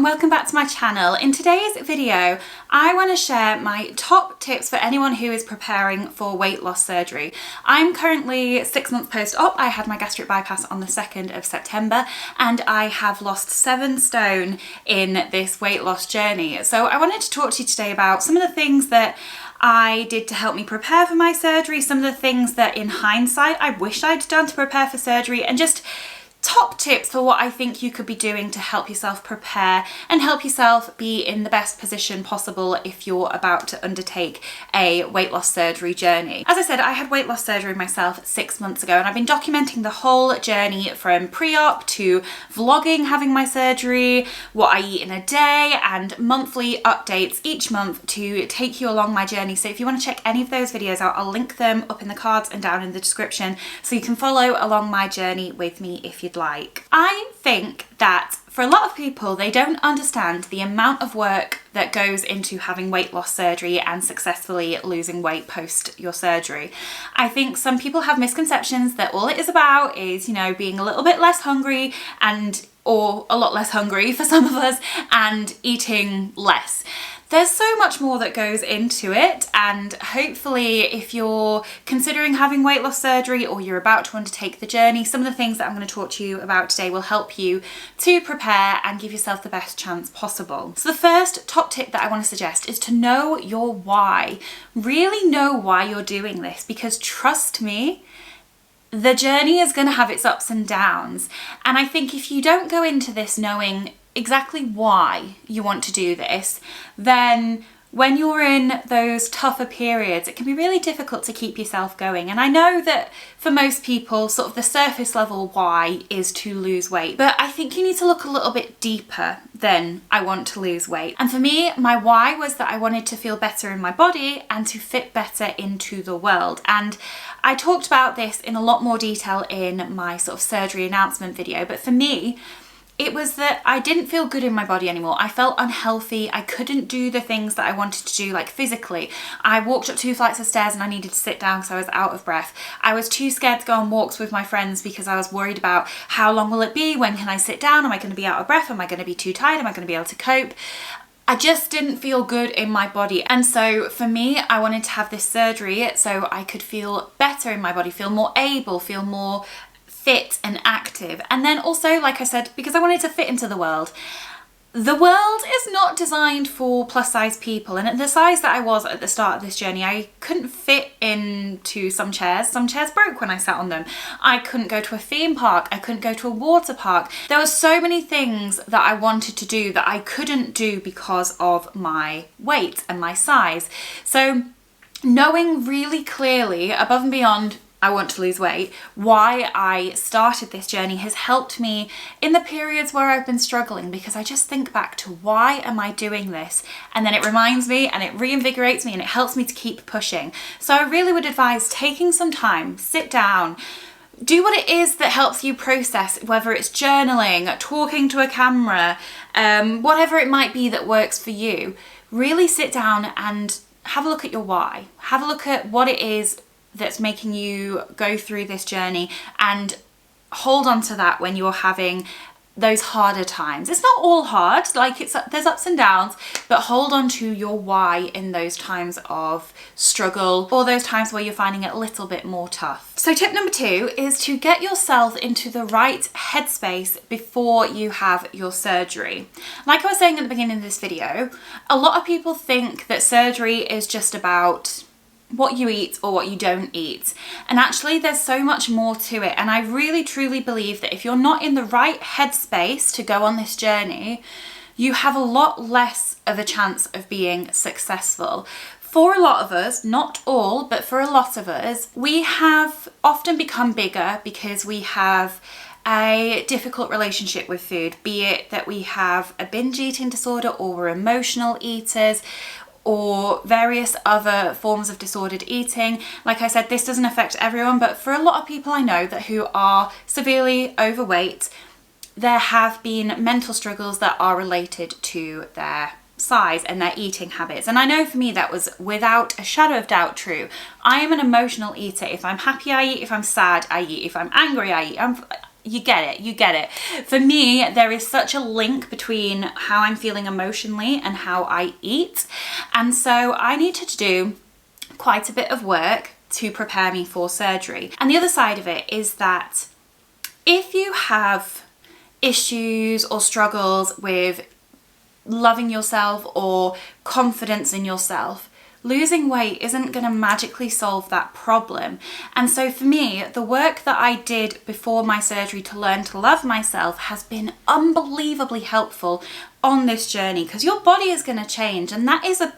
and welcome back to my channel. In today's video, I want to share my top tips for anyone who is preparing for weight loss surgery. I'm currently 6 months post-op. I had my gastric bypass on the 2nd of September and I have lost 7 stone in this weight loss journey. So I wanted to talk to you today about some of the things that I did to help me prepare for my surgery, some of the things that in hindsight I wish I'd done to prepare for surgery, and just top tips for what I think you could be doing to help yourself prepare and help yourself be in the best position possible if you're about to undertake a weight loss surgery journey. As I said, I had weight loss surgery myself 6 months ago and I've been documenting the whole journey from pre-op to vlogging having my surgery, what I eat in a day, and monthly updates each month to take you along my journey. So if you want to check any of those videos out, I'll link them up in the cards and down in the description so you can follow along my journey with me if you'd like. I think that for a lot of people, they don't understand the amount of work that goes into having weight loss surgery and successfully losing weight post your surgery. I think some people have misconceptions that all it is about is, you know, being a little bit less hungry or a lot less hungry for some of us and eating less. There's so much more that goes into it, and hopefully if you're considering having weight loss surgery or you're about to undertake the journey, some of the things that I'm going to talk to you about today will help you to prepare and give yourself the best chance possible. So the first top tip that I want to suggest is to know your why. Really know why you're doing this, because trust me, the journey is going to have its ups and downs. And I think if you don't go into this knowing exactly why you want to do this, then when you're in those tougher periods, it can be really difficult to keep yourself going. And I know that for most people, sort of the surface level why is to lose weight, but I think you need to look a little bit deeper than I want to lose weight. And for me, my why was that I wanted to feel better in my body and to fit better into the world. And I talked about this in a lot more detail in my sort of surgery announcement video, but for me, it was that I didn't feel good in my body anymore. I felt unhealthy. I couldn't do the things that I wanted to do, like physically. I walked up 2 flights of stairs and I needed to sit down because I was out of breath. I was too scared to go on walks with my friends because I was worried about how long will it be? When can I sit down? Am I going to be out of breath? Am I going to be too tired? Am I going to be able to cope? I just didn't feel good in my body. And so for me, I wanted to have this surgery so I could feel better in my body, feel more able, feel more fit and active. And then also, like I said, because I wanted to fit into the world. The world is not designed for plus size people, and at the size that I was at the start of this journey, I couldn't fit into some chairs. Some chairs broke when I sat on them. I couldn't go to a theme park. I couldn't go to a water park. There were so many things that I wanted to do that I couldn't do because of my weight and my size. So knowing really clearly, above and beyond I want to lose weight, why I started this journey has helped me in the periods where I've been struggling, because I just think back to why am I doing this, and then it reminds me and it reinvigorates me and it helps me to keep pushing. So I really would advise taking some time, sit down, do what it is that helps you process, whether it's journaling, talking to a camera, whatever it might be that works for you. Really sit down and have a look at your why. Have a look at what it is that's making you go through this journey, and hold on to that when you're having those harder times. It's not all hard, like there's ups and downs, but hold on to your why in those times of struggle or those times where you're finding it a little bit more tough. So tip number 2 is to get yourself into the right headspace before you have your surgery. Like I was saying at the beginning of this video, a lot of people think that surgery is just about what you eat or what you don't eat. And actually there's so much more to it. And I really truly believe that if you're not in the right headspace to go on this journey, you have a lot less of a chance of being successful. For a lot of us, not all, but for a lot of us, we have often become bigger because we have a difficult relationship with food, be it that we have a binge eating disorder or we're emotional eaters, or various other forms of disordered eating. Like I said, this doesn't affect everyone, but for a lot of people I know that who are severely overweight, there have been mental struggles that are related to their size and their eating habits. And I know for me that was without a shadow of doubt true. I am an emotional eater. If I'm happy, I eat. If I'm sad, I eat. If I'm angry, I eat. you get it, you get it. For me, there is such a link between how I'm feeling emotionally and how I eat. And so I needed to do quite a bit of work to prepare me for surgery. And the other side of it is that if you have issues or struggles with loving yourself or confidence in yourself, losing weight isn't going to magically solve that problem. And so for me, the work that I did before my surgery to learn to love myself has been unbelievably helpful on this journey, because your body is going to change, and that is a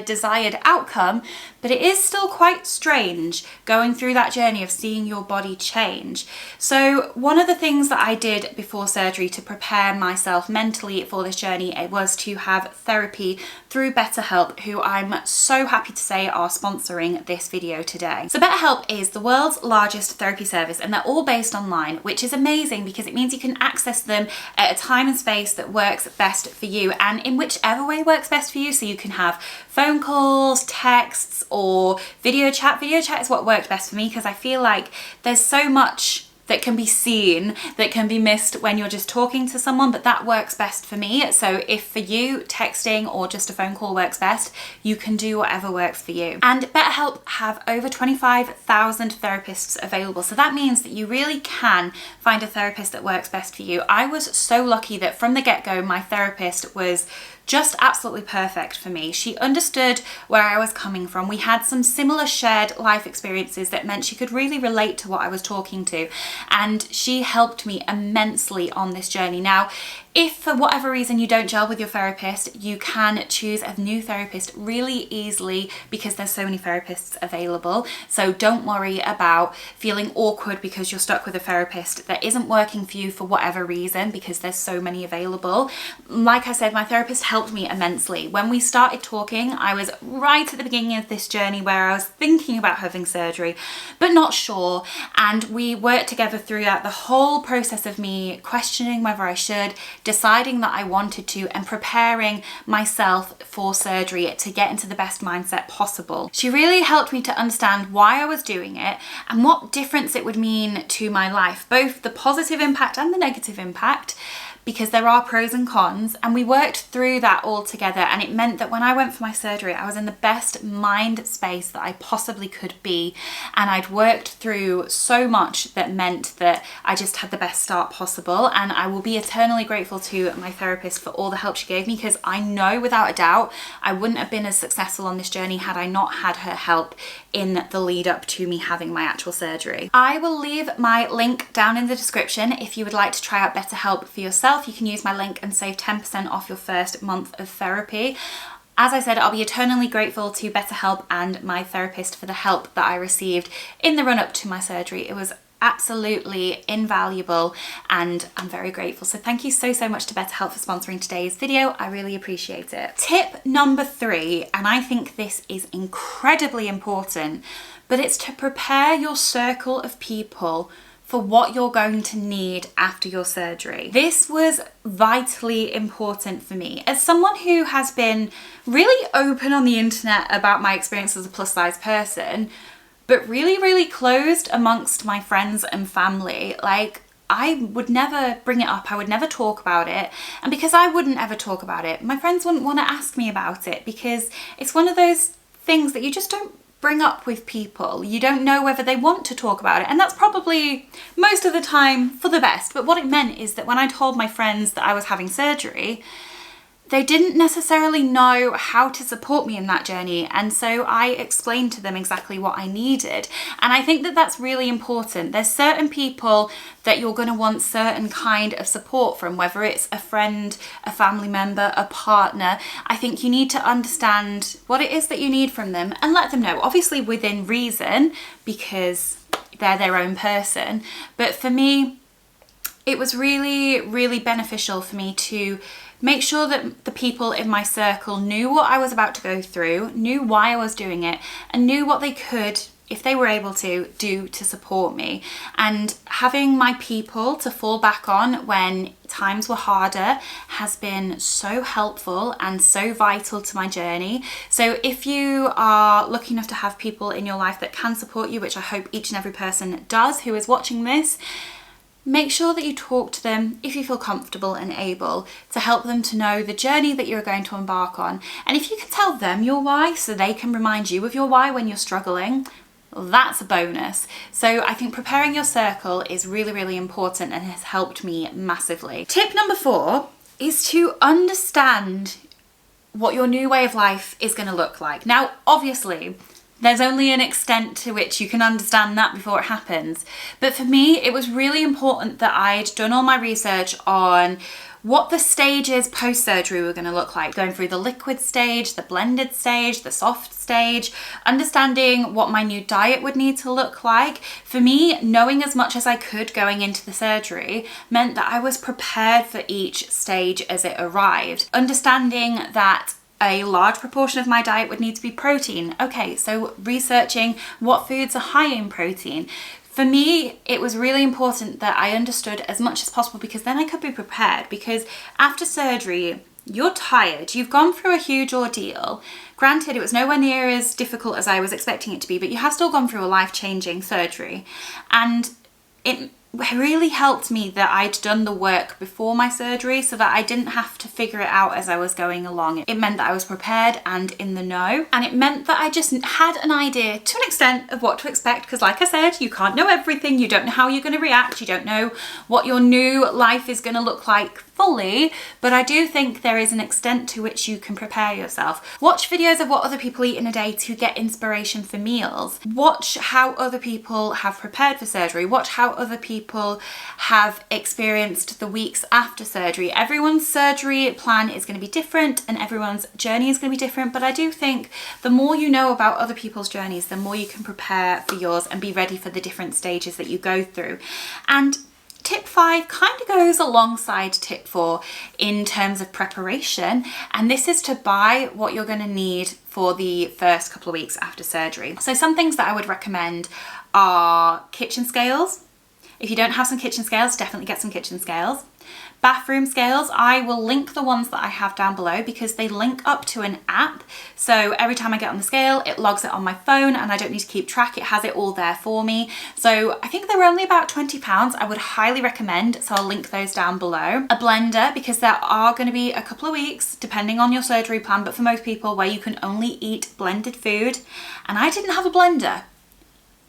desired outcome, but it is still quite strange going through that journey of seeing your body change. So one of the things that I did before surgery to prepare myself mentally for this journey, it was to have therapy through BetterHelp, who I'm so happy to say are sponsoring this video today. So BetterHelp is the world's largest therapy service, and they're all based online, which is amazing because it means you can access them at a time and space that works best for you, and in whichever way works best for you. So you can have phone calls, texts, or video chat. Video chat is what worked best for me, because I feel like there's so much that can be seen that can be missed when you're just talking to someone, but that works best for me. So if for you texting or just a phone call works best, you can do whatever works for you. And BetterHelp have over 25,000 therapists available, so that means that you really can find a therapist that works best for you. I was so lucky that from the get-go my therapist was just absolutely perfect for me. She understood where I was coming from. We had some similar shared life experiences that meant she could really relate to what I was talking to, and she helped me immensely on this journey. Now, if for whatever reason you don't gel with your therapist, you can choose a new therapist really easily because there's so many therapists available. So don't worry about feeling awkward because you're stuck with a therapist that isn't working for you for whatever reason, because there's so many available. Like I said, my therapist helped me immensely. When we started talking, I was right at the beginning of this journey where I was thinking about having surgery, but not sure. And we worked together throughout the whole process of me questioning whether I should, deciding that I wanted to, and preparing myself for surgery to get into the best mindset possible. She really helped me to understand why I was doing it and what difference it would mean to my life, both the positive impact and the negative impact, because there are pros and cons, and we worked through that all together. And it meant that when I went for my surgery, I was in the best mind space that I possibly could be, and I'd worked through so much that meant that I just had the best start possible. And I will be eternally grateful to my therapist for all the help she gave me, because I know without a doubt I wouldn't have been as successful on this journey had I not had her help in the lead up to me having my actual surgery. I will leave my link down in the description if you would like to try out BetterHelp for yourself. You can use my link and save 10% off your first month of therapy. As I said, I'll be eternally grateful to BetterHelp and my therapist for the help that I received in the run-up to my surgery. It was absolutely invaluable, and I'm very grateful. So thank you so much to BetterHelp for sponsoring today's video. I really appreciate it. Tip number 3, and I think this is incredibly important, but it's to prepare your circle of people for what you're going to need after your surgery. This was vitally important for me. As someone who has been really open on the internet about my experience as a plus size person, but really closed amongst my friends and family, like, I would never bring it up, I would never talk about it. And because I wouldn't ever talk about it, my friends wouldn't want to ask me about it, because it's one of those things that you just don't bring up with people. You don't know whether they want to talk about it, and that's probably most of the time for the best. But what it meant is that when I told my friends that I was having surgery, they didn't necessarily know how to support me in that journey, and so I explained to them exactly what I needed. And I think that that's really important. There's certain people that you're going to want certain kind of support from, whether it's a friend, a family member, a partner. I think you need to understand what it is that you need from them and let them know, obviously within reason, because they're their own person. But for me, it was really beneficial for me to make sure that the people in my circle knew what I was about to go through, knew why I was doing it, and knew what they could, if they were able to, do to support me. And having my people to fall back on when times were harder has been so helpful and so vital to my journey. So if you are lucky enough to have people in your life that can support you, which I hope each and every person does who is watching this, make sure that you talk to them if you feel comfortable and able, to help them to know the journey that you're going to embark on. And if you can tell them your why so they can remind you of your why when you're struggling, that's a bonus. So I think preparing your circle is really, really important and has helped me massively. Tip number 4 is to understand what your new way of life is going to look like. Now, obviously, there's only an extent to which you can understand that before it happens. But for me, it was really important that I'd done all my research on what the stages post-surgery were going to look like. Going through the liquid stage, the blended stage, the soft stage, understanding what my new diet would need to look like. For me, knowing as much as I could going into the surgery meant that I was prepared for each stage as it arrived. Understanding that a large proportion of my diet would need to be protein. Okay, so researching what foods are high in protein. For me, it was really important that I understood as much as possible, because then I could be prepared. Because after surgery, you're tired, you've gone through a huge ordeal. Granted, it was nowhere near as difficult as I was expecting it to be, but you have still gone through a life-changing surgery. And it really helped me that I'd done the work before my surgery so that I didn't have to figure it out as I was going along. It meant that I was prepared and in the know, and it meant that I just had an idea to an extent of what to expect, because like I said, you can't know everything, you don't know how you're going to react, you don't know what your new life is going to look like fully, but I do think there is an extent to which you can prepare yourself. Watch videos of what other people eat in a day to get inspiration for meals. Watch how other people have prepared for surgery. Watch how other people have experienced the weeks after surgery. Everyone's surgery plan is going to be different and everyone's journey is going to be different, but I do think the more you know about other people's journeys, the more you can prepare for yours and be ready for the different stages that you go through. And tip 5 kind of goes alongside tip 4 in terms of preparation, and this is to buy what you're going to need for the first couple of weeks after surgery. So some things that I would recommend are kitchen scales. If you don't have some kitchen scales, definitely get some kitchen scales. Bathroom scales, I will link the ones that I have down below because they link up to an app. So every time I get on the scale, it logs it on my phone and I don't need to keep track. It has it all there for me. So I think they're only about £20. I would highly recommend, so I'll link those down below. A blender, because there are going to be a couple of weeks, depending on your surgery plan, but for most people, where you can only eat blended food. And I didn't have a blender,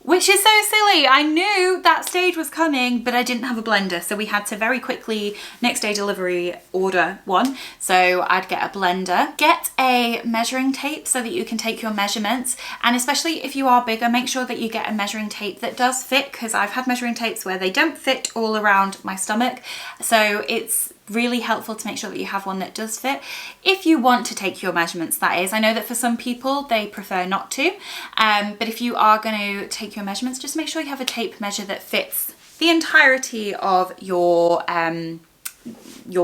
which is so silly. I knew that stage was coming, but I didn't have a blender. So we had to very quickly, next day delivery, order one. So I'd get a blender. Get a measuring tape so that you can take your measurements. And especially if you are bigger, make sure that you get a measuring tape that does fit, because I've had measuring tapes where they don't fit all around my stomach. So it's really helpful to make sure that you have one that does fit. If you want to take your measurements, that is. I know that for some people they prefer not to, but if you are going to take your measurements, just make sure you have a tape measure that fits the entirety of your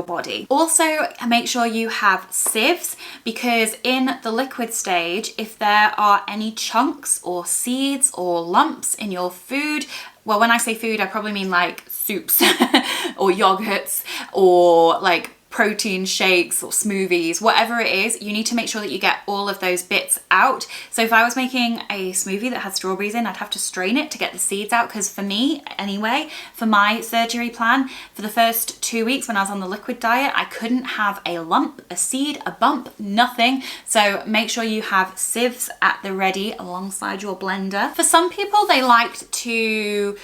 body. Also, make sure you have sieves, because in the liquid stage, if there are any chunks or seeds or lumps in your food, well, when I say food, I probably mean like soups or yogurts or like protein shakes or smoothies, whatever it is, you need to make sure that you get all of those bits out. So if I was making a smoothie that had strawberries in, I'd have to strain it to get the seeds out, because for me anyway, for my surgery plan, for the first 2 weeks when I was on the liquid diet, I couldn't have a lump, a seed, a bump, nothing. So make sure you have sieves at the ready alongside your blender. For some people, they like to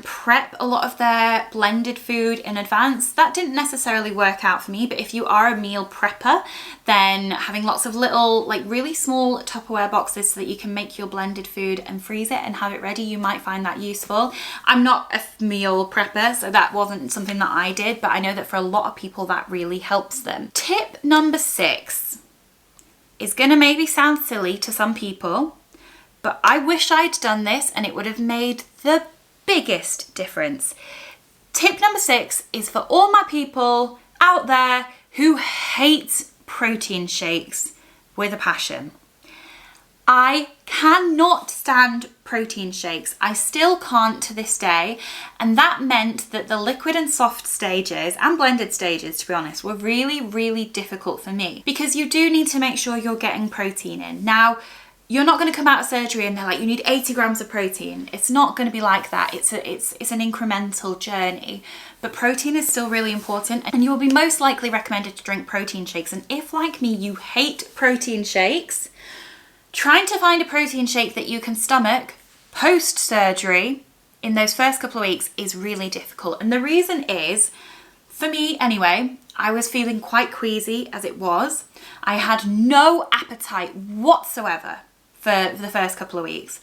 prep a lot of their blended food in advance. That didn't necessarily work out for me, but if you are a meal prepper, then having lots of little, like really small Tupperware boxes so that you can make your blended food and freeze it and have it ready, you might find that useful. I'm not a meal prepper, so that wasn't something that I did, but I know that for a lot of people that really helps them. Tip number 6 is gonna maybe sound silly to some people, but I wish I'd done this and it would have made the biggest difference. Tip number 6 is for all my people out there who hate protein shakes with a passion. I cannot stand protein shakes. I still can't to this day. And that meant that the liquid and soft stages and blended stages, to be honest, were really, really difficult for me, because you do need to make sure you're getting protein in. Now, you're not going to come out of surgery and they're like, you need 80 grams of protein. It's not going to be like that. It's an incremental journey, but protein is still really important, and you will be most likely recommended to drink protein shakes. And if, like me, you hate protein shakes, trying to find a protein shake that you can stomach post-surgery in those first couple of weeks is really difficult. And the reason is, for me anyway, I was feeling quite queasy as it was. I had no appetite whatsoever for the first couple of weeks.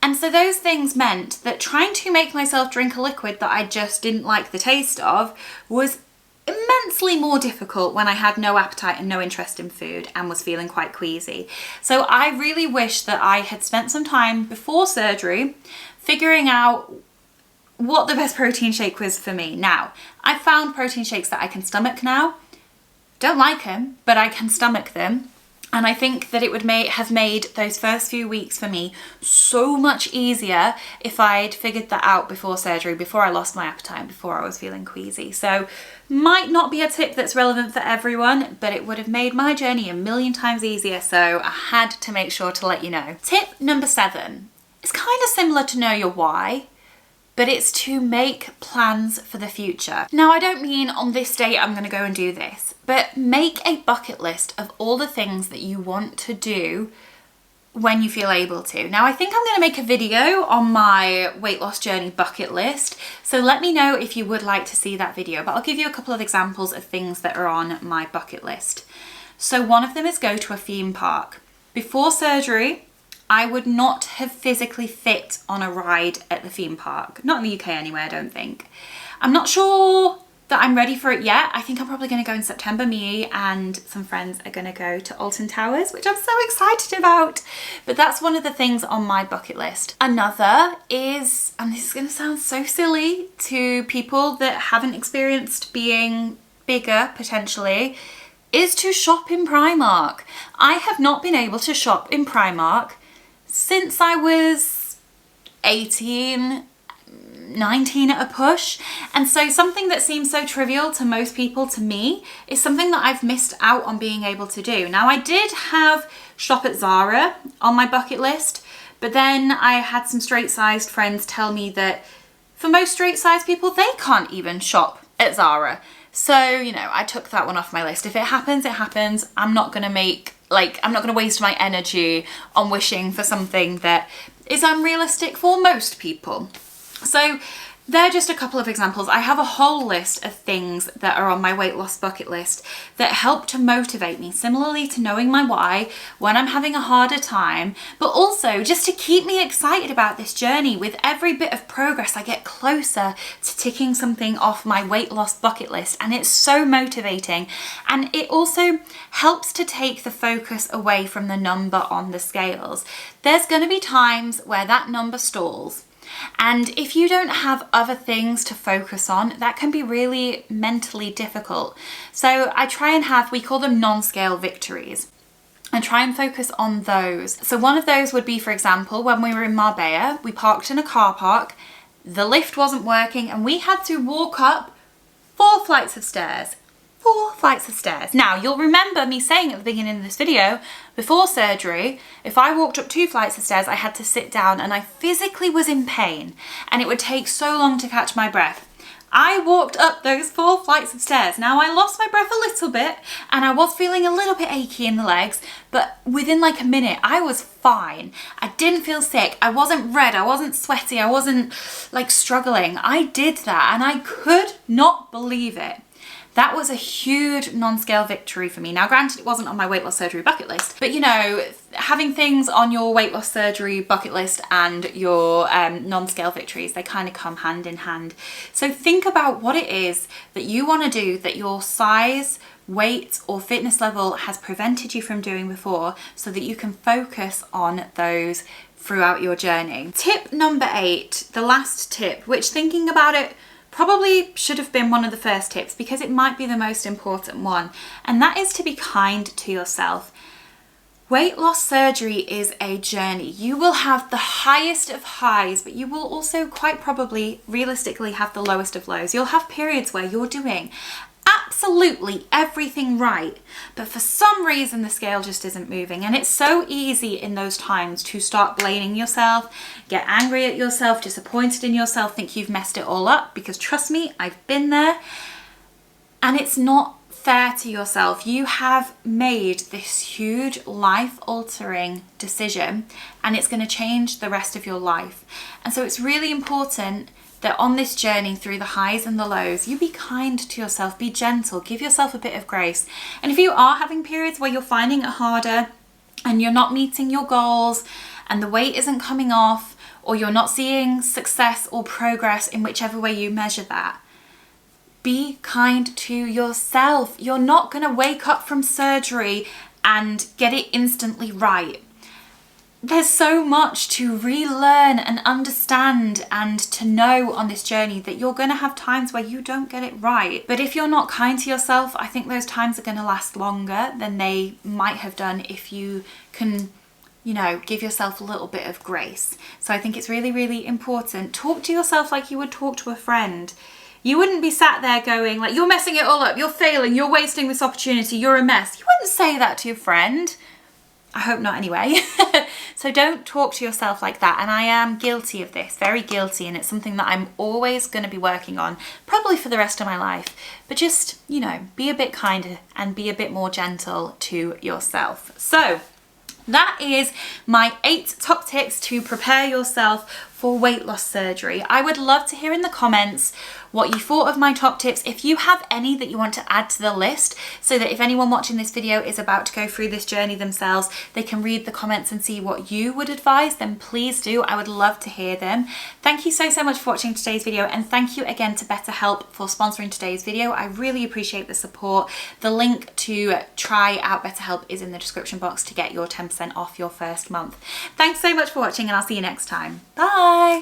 And so those things meant that trying to make myself drink a liquid that I just didn't like the taste of was immensely more difficult when I had no appetite and no interest in food and was feeling quite queasy. So I really wish that I had spent some time before surgery figuring out what the best protein shake was for me. Now, I found protein shakes that I can stomach now. Don't like them, but I can stomach them. And I think that it would have made those first few weeks for me so much easier if I'd figured that out before surgery, before I lost my appetite, before I was feeling queasy. So might not be a tip that's relevant for everyone, but it would have made my journey a million times easier. So I had to make sure to let you know. Tip number 7 is kind of similar to know your why, but it's to make plans for the future. Now, I don't mean on this date I'm going to go and do this, but make a bucket list of all the things that you want to do when you feel able to. Now, I think I'm going to make a video on my weight loss journey bucket list, so let me know if you would like to see that video, but I'll give you a couple of examples of things that are on my bucket list. So one of them is go to a theme park. Before surgery, I would not have physically fit on a ride at the theme park. Not in the UK anyway, I don't think. I'm not sure that I'm ready for it yet. I think I'm probably going to go in September. Me and some friends are going to go to Alton Towers, which I'm so excited about. But that's one of the things on my bucket list. Another is, and this is going to sound so silly to people that haven't experienced being bigger potentially, is to shop in Primark. I have not been able to shop in Primark since I was 18, 19 at a push. And so something that seems so trivial to most people, to me, is something that I've missed out on being able to do. Now, I did have shop at Zara on my bucket list, but then I had some straight-sized friends tell me that for most straight-sized people, they can't even shop at Zara. So, you know, I took that one off my list. If it happens, it happens. I'm not going to waste my energy on wishing for something that is unrealistic for most people. So they're just a couple of examples. I have a whole list of things that are on my weight loss bucket list that help to motivate me, similarly to knowing my why when I'm having a harder time, but also just to keep me excited about this journey. With every bit of progress, I get closer to ticking something off my weight loss bucket list, and it's so motivating. And it also helps to take the focus away from the number on the scales. There's going to be times where that number stalls. And if you don't have other things to focus on, that can be really mentally difficult. So I try and have, we call them non-scale victories, and try and focus on those. So one of those would be, for example, when we were in Marbella, we parked in a car park, the lift wasn't working, and we had to walk up 4 flights of stairs. 4 flights of stairs. Now, you'll remember me saying at the beginning of this video, before surgery, if I walked up 2 flights of stairs, I had to sit down, and I physically was in pain, and it would take so long to catch my breath. I walked up those 4 flights of stairs. Now, I lost my breath a little bit, and I was feeling a little bit achy in the legs, but within like a minute, I was fine. I didn't feel sick. I wasn't red. I wasn't sweaty. I wasn't like struggling. I did that, and I could not believe it. That was a huge non-scale victory for me. Now, granted, it wasn't on my weight loss surgery bucket list, but you know, having things on your weight loss surgery bucket list and your non-scale victories, they kind of come hand in hand. So think about what it is that you want to do that your size, weight, or fitness level has prevented you from doing before, so that you can focus on those throughout your journey. Tip number 8, the last tip, which, thinking about it, probably should have been one of the first tips because it might be the most important one, and that is to be kind to yourself. Weight loss surgery is a journey. You will have the highest of highs, but you will also quite probably, realistically, have the lowest of lows. You'll have periods where you're doing absolutely everything right, but for some reason the scale just isn't moving. And it's so easy in those times to start blaming yourself, get angry at yourself, disappointed in yourself, think you've messed it all up, because trust me, I've been there. And it's not fair to yourself. You have made this huge life-altering decision, and it's going to change the rest of your life. And so it's really important that on this journey through the highs and the lows, you be kind to yourself, be gentle, give yourself a bit of grace. And if you are having periods where you're finding it harder and you're not meeting your goals and the weight isn't coming off, or you're not seeing success or progress in whichever way you measure that, be kind to yourself. You're not going to wake up from surgery and get it instantly right. There's so much to relearn and understand and to know on this journey that you're going to have times where you don't get it right. But if you're not kind to yourself, I think those times are going to last longer than they might have done if you can, you know, give yourself a little bit of grace. So I think it's really, really important. Talk to yourself like you would talk to a friend. You wouldn't be sat there going like, you're messing it all up, you're failing, you're wasting this opportunity, you're a mess. You wouldn't say that to your friend. I hope not anyway. So don't talk to yourself like that. And I am guilty of this, very guilty. And it's something that I'm always going to be working on, probably for the rest of my life. But just, you know, be a bit kinder and be a bit more gentle to yourself. So that is my 8 top tips to prepare yourself for weight loss surgery. I would love to hear in the comments what you thought of my top tips. If you have any that you want to add to the list, so that if anyone watching this video is about to go through this journey themselves, they can read the comments and see what you would advise, then please do. I would love to hear them. Thank you so much for watching today's video, and thank you again to BetterHelp for sponsoring today's video. I really appreciate the support. The link to try out BetterHelp is in the description box to get your 10% off your first month. Thanks so much for watching, and I'll see you next time. Bye!